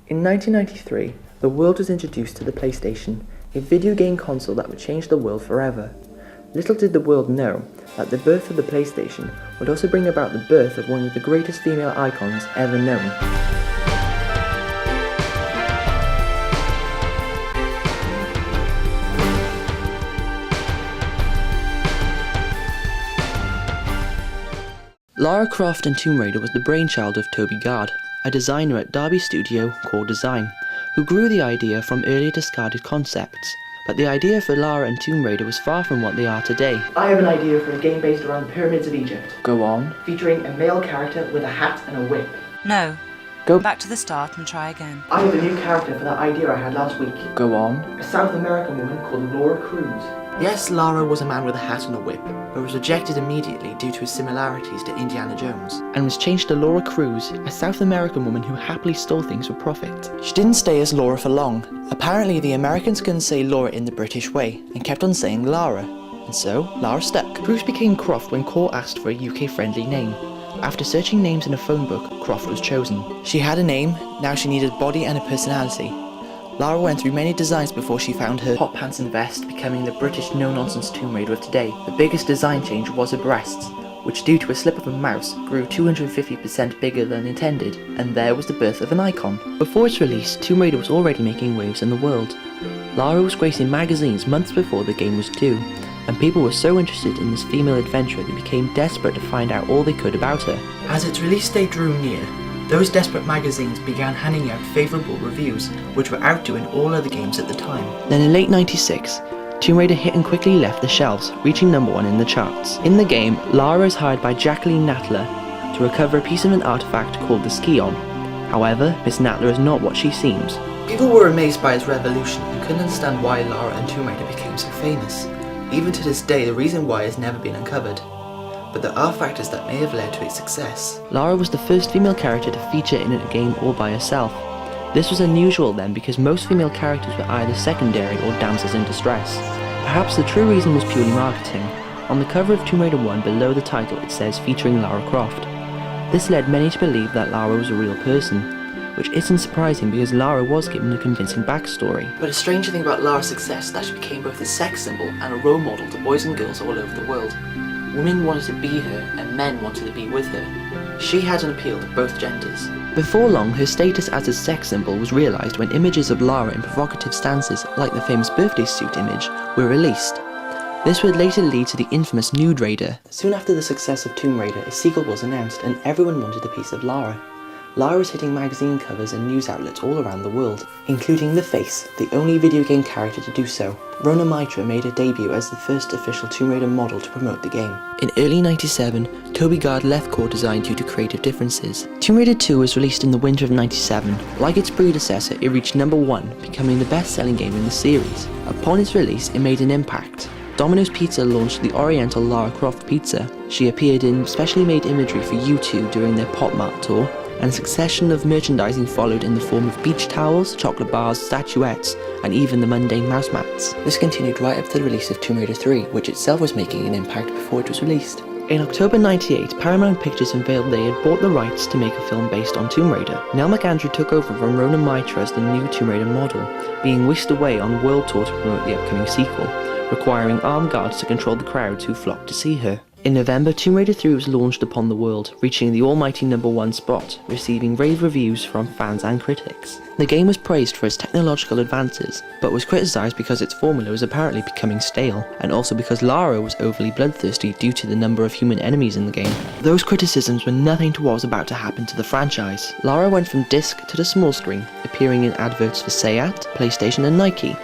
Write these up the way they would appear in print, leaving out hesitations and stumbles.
In 1993, the world was introduced to the PlayStation, a video game console that would change the world forever. Little did the world know that the birth of the PlayStation would also bring about the birth of one of the greatest female icons ever known. Lara Croft and Tomb Raider was the brainchild of Toby Gard, a designer at Derby studio Core Design, who grew the idea from earlier discarded concepts. But the idea for Lara and Tomb Raider was far from what they are today. I have an idea for a game based around the pyramids of Egypt. Go on. Featuring a male character with a hat and a whip. No. Go back to the start and try again. I have a new character for that idea I had last week. Go on. A South American woman called Laura Cruz. Yes, Lara was a man with a hat and a whip, but was rejected immediately due to his similarities to Indiana Jones. And was changed to Laura Cruz, a South American woman who happily stole things for profit. She didn't stay as Laura for long. Apparently the Americans couldn't say Laura in the British way, and kept on saying Lara. And so, Lara stuck. Cruz became Croft when Core asked for a UK-friendly name. After searching names in a phone book, Croft was chosen. She had a name, now she needed body and a personality. Lara went through many designs before she found her hot pants and vest, becoming the British no-nonsense Tomb Raider of today. The biggest design change was her breasts, which due to a slip of a mouse grew 250% bigger than intended, and there was the birth of an icon. Before its release, Tomb Raider was already making waves in the world. Lara was gracing magazines months before the game was due, and people were so interested in this female adventurer they became desperate to find out all they could about her. As its release date drew near, those desperate magazines began handing out favourable reviews, which were outdoing all other games at the time. Then in late '96, Tomb Raider hit and quickly left the shelves, reaching #1 in the charts. In the game, Lara is hired by Jacqueline Natler to recover a piece of an artifact called the Skion. However, Miss Natler is not what she seems. People were amazed by its revolution and couldn't understand why Lara and Tomb Raider became so famous. Even to this day, the reason why has never been uncovered. But there are factors that may have led to its success. Lara was the first female character to feature in a game all by herself. This was unusual then because most female characters were either secondary or damsels in distress. Perhaps the true reason was purely marketing. On the cover of Tomb Raider 1 below the title it says featuring Lara Croft. This led many to believe that Lara was a real person, which isn't surprising because Lara was given a convincing backstory. But a strange thing about Lara's success is that she became both a sex symbol and a role model to boys and girls all over the world. Women wanted to be her, and men wanted to be with her. She had an appeal to both genders. Before long, her status as a sex symbol was realised when images of Lara in provocative stances, like the famous birthday suit image, were released. This would later lead to the infamous Nude Raider. Soon after the success of Tomb Raider, a sequel was announced, and everyone wanted a piece of Lara. Lara was hitting magazine covers and news outlets all around the world, including The Face, the only video game character to do so. Rona Mitra made her debut as the first official Tomb Raider model to promote the game. In early '97, Toby Gard left Core Design due to creative differences. Tomb Raider 2 was released in the winter of '97. Like its predecessor, it reached #1, becoming the best-selling game in the series. Upon its release, it made an impact. Domino's Pizza launched the Oriental Lara Croft Pizza. She appeared in specially made imagery for U2 during their Pop Mart tour, and a succession of merchandising followed in the form of beach towels, chocolate bars, statuettes, and even the mundane mouse mats. This continued right up to the release of Tomb Raider 3, which itself was making an impact before it was released. In October '98, Paramount Pictures unveiled they had bought the rights to make a film based on Tomb Raider. Nell McAndrew took over from Rona Mitra as the new Tomb Raider model, being whisked away on world tour to promote the upcoming sequel, requiring armed guards to control the crowds who flocked to see her. In November, Tomb Raider 3 was launched upon the world, reaching the almighty #1 spot, receiving rave reviews from fans and critics. The game was praised for its technological advances, but was criticised because its formula was apparently becoming stale, and also because Lara was overly bloodthirsty due to the number of human enemies in the game. Those criticisms were nothing to what was about to happen to the franchise. Lara went from disc to the small screen, appearing in adverts for Seat, PlayStation and Nike.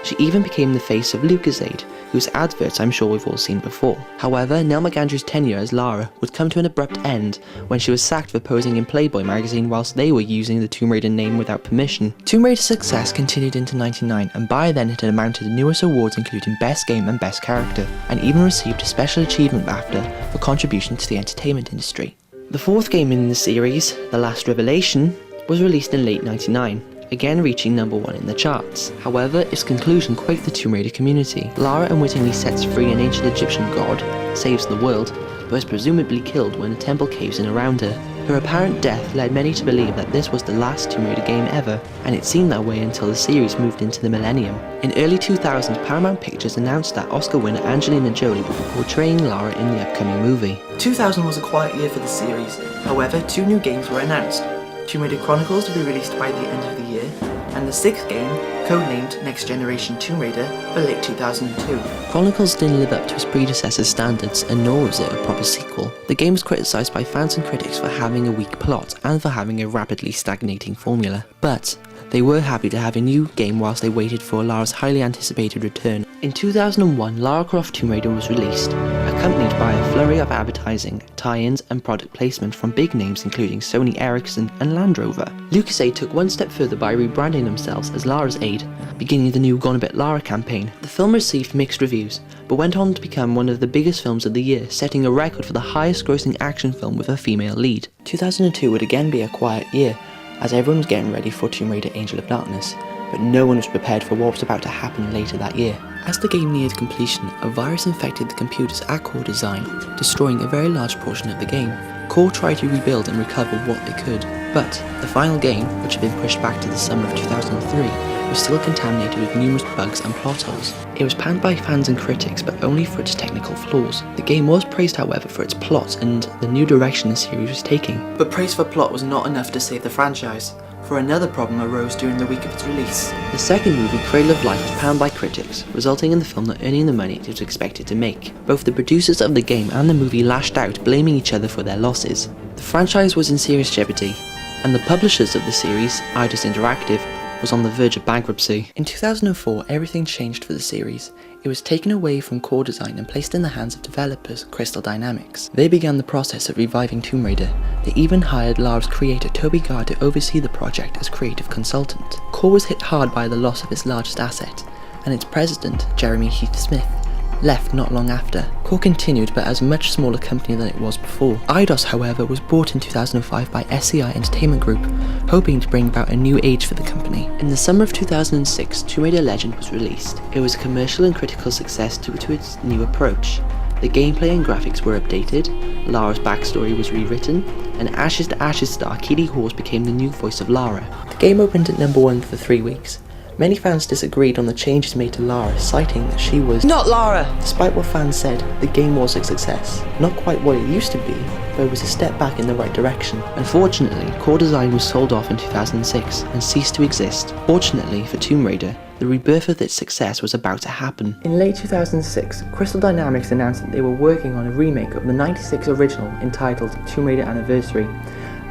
She even became the face of Lucozade, whose adverts I'm sure we've all seen before. However, Nell McAndrew's tenure as Lara would come to an abrupt end when she was sacked for posing in Playboy magazine whilst they were using the Tomb Raider name without permission. Tomb Raider's success continued into '99, and by then it had amounted to numerous awards including Best Game and Best Character, and even received a Special Achievement BAFTA for contribution to the entertainment industry. The fourth game in the series, The Last Revelation, was released in late '99. Again reaching #1 in the charts. However, its conclusion quaked the Tomb Raider community. Lara unwittingly sets free an ancient Egyptian god, saves the world, but is presumably killed when a temple caves in around her. Her apparent death led many to believe that this was the last Tomb Raider game ever, and it seemed that way until the series moved into the millennium. In early 2000, Paramount Pictures announced that Oscar winner Angelina Jolie would be portraying Lara in the upcoming movie. 2000 was a quiet year for the series, however 2 new games were announced. Tomb Raider Chronicles to be released by the end of the year, and the 6th game, codenamed Next Generation Tomb Raider, for late 2002. Chronicles didn't live up to its predecessor's standards, and nor was it a proper sequel. The game was criticised by fans and critics for having a weak plot and for having a rapidly stagnating formula. But they were happy to have a new game whilst they waited for Lara's highly anticipated return. In 2001, Lara Croft Tomb Raider was released, accompanied by a flurry of advertising, tie-ins and product placement from big names including Sony Ericsson and Land Rover. LucasAid took one step further by rebranding themselves as Lara's Aid, beginning the new Gone a Bit Lara campaign. The film received mixed reviews, but went on to become one of the biggest films of the year, setting a record for the highest grossing action film with a female lead. 2002 would again be a quiet year, as everyone was getting ready for Tomb Raider Angel of Darkness, but no one was prepared for what was about to happen later that year. As the game neared completion, a virus infected the computers at Core Design, destroying a very large portion of the game. Core tried to rebuild and recover what they could, but the final game, which had been pushed back to the summer of 2003, was still contaminated with numerous bugs and plot holes. It was panned by fans and critics, but only for its technical flaws. The game was praised, however, for its plot and the new direction the series was taking. But praise for plot was not enough to save the franchise, for another problem arose during the week of its release. The second movie, Cradle of Life, was panned by critics, resulting in the film not earning the money it was expected to make. Both the producers of the game and the movie lashed out, blaming each other for their losses. The franchise was in serious jeopardy, and the publishers of the series, Eidos Interactive, was on the verge of bankruptcy. In 2004, everything changed for the series. It was taken away from Core Design and placed in the hands of developers Crystal Dynamics. They began the process of reviving Tomb Raider. They even hired Lara's creator Toby Gard to oversee the project as creative consultant. Core was hit hard by the loss of its largest asset, and its president, Jeremy Heath Smith, left not long after. Core continued, but as a much smaller company than it was before. Eidos, however, was bought in 2005 by SCI Entertainment Group, hoping to bring about a new age for the company. In the summer of 2006, Tomb Raider Legend was released. It was a commercial and critical success due to its new approach. The gameplay and graphics were updated, Lara's backstory was rewritten, and Ashes to Ashes star Keely Hawes became the new voice of Lara. The game opened at number 1 for 3 weeks. Many fans disagreed on the changes made to Lara, citing that she was Not Lara! Despite what fans said, the game was a success. Not quite what it used to be, but it was a step back in the right direction. Unfortunately, Core Design was sold off in 2006 and ceased to exist. Fortunately for Tomb Raider, the rebirth of its success was about to happen. In late 2006, Crystal Dynamics announced that they were working on a remake of the '96 original entitled Tomb Raider Anniversary.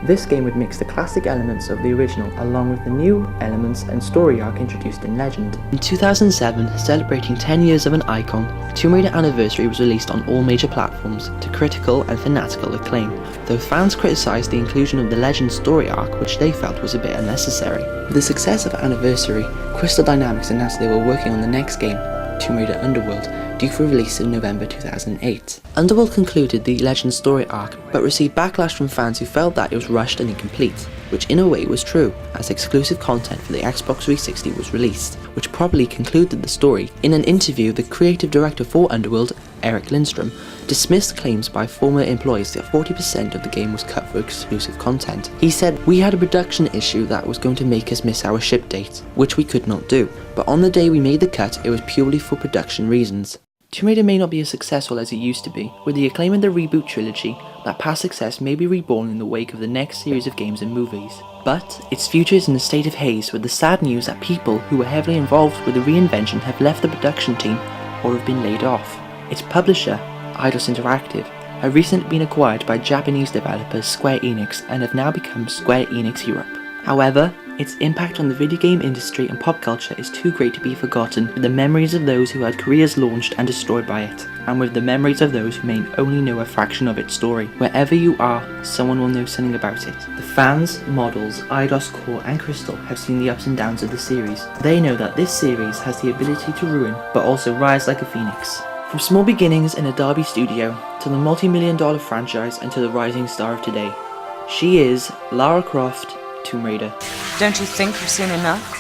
This game would mix the classic elements of the original along with the new elements and story arc introduced in Legend. In 2007, celebrating 10 years of an icon, Tomb Raider Anniversary was released on all major platforms to critical and fanatical acclaim, though fans criticised the inclusion of the Legend story arc, which they felt was a bit unnecessary. With the success of Anniversary, Crystal Dynamics announced they were working on the next game, Tomb Raider Underworld, due for release in November 2008. Underworld concluded the Legend story arc, but received backlash from fans who felt that it was rushed and incomplete, which in a way was true, as exclusive content for the Xbox 360 was released, which probably concluded the story. In an interview, the creative director for Underworld, Eric Lindstrom, dismissed claims by former employees that 40% of the game was cut for exclusive content. He said, "We had a production issue that was going to make us miss our ship date, which we could not do, but on the day we made the cut, it was purely for production reasons." Tomb Raider may not be as successful as it used to be. With the acclaim of the reboot trilogy, that past success may be reborn in the wake of the next series of games and movies. But its future is in a state of haze, with the sad news that people who were heavily involved with the reinvention have left the production team or have been laid off. Its publisher, Eidos Interactive, have recently been acquired by Japanese developers Square Enix and have now become Square Enix Europe. However, its impact on the video game industry and pop culture is too great to be forgotten, with the memories of those who had careers launched and destroyed by it, and with the memories of those who may only know a fraction of its story. Wherever you are, someone will know something about it. The fans, models, Eidos, Core and Crystal have seen the ups and downs of the series. They know that this series has the ability to ruin, but also rise like a phoenix. From small beginnings in a Derby studio, to the multi-million-dollar franchise and to the rising star of today, she is Lara Croft, Tomb Raider. Don't you think you've seen enough?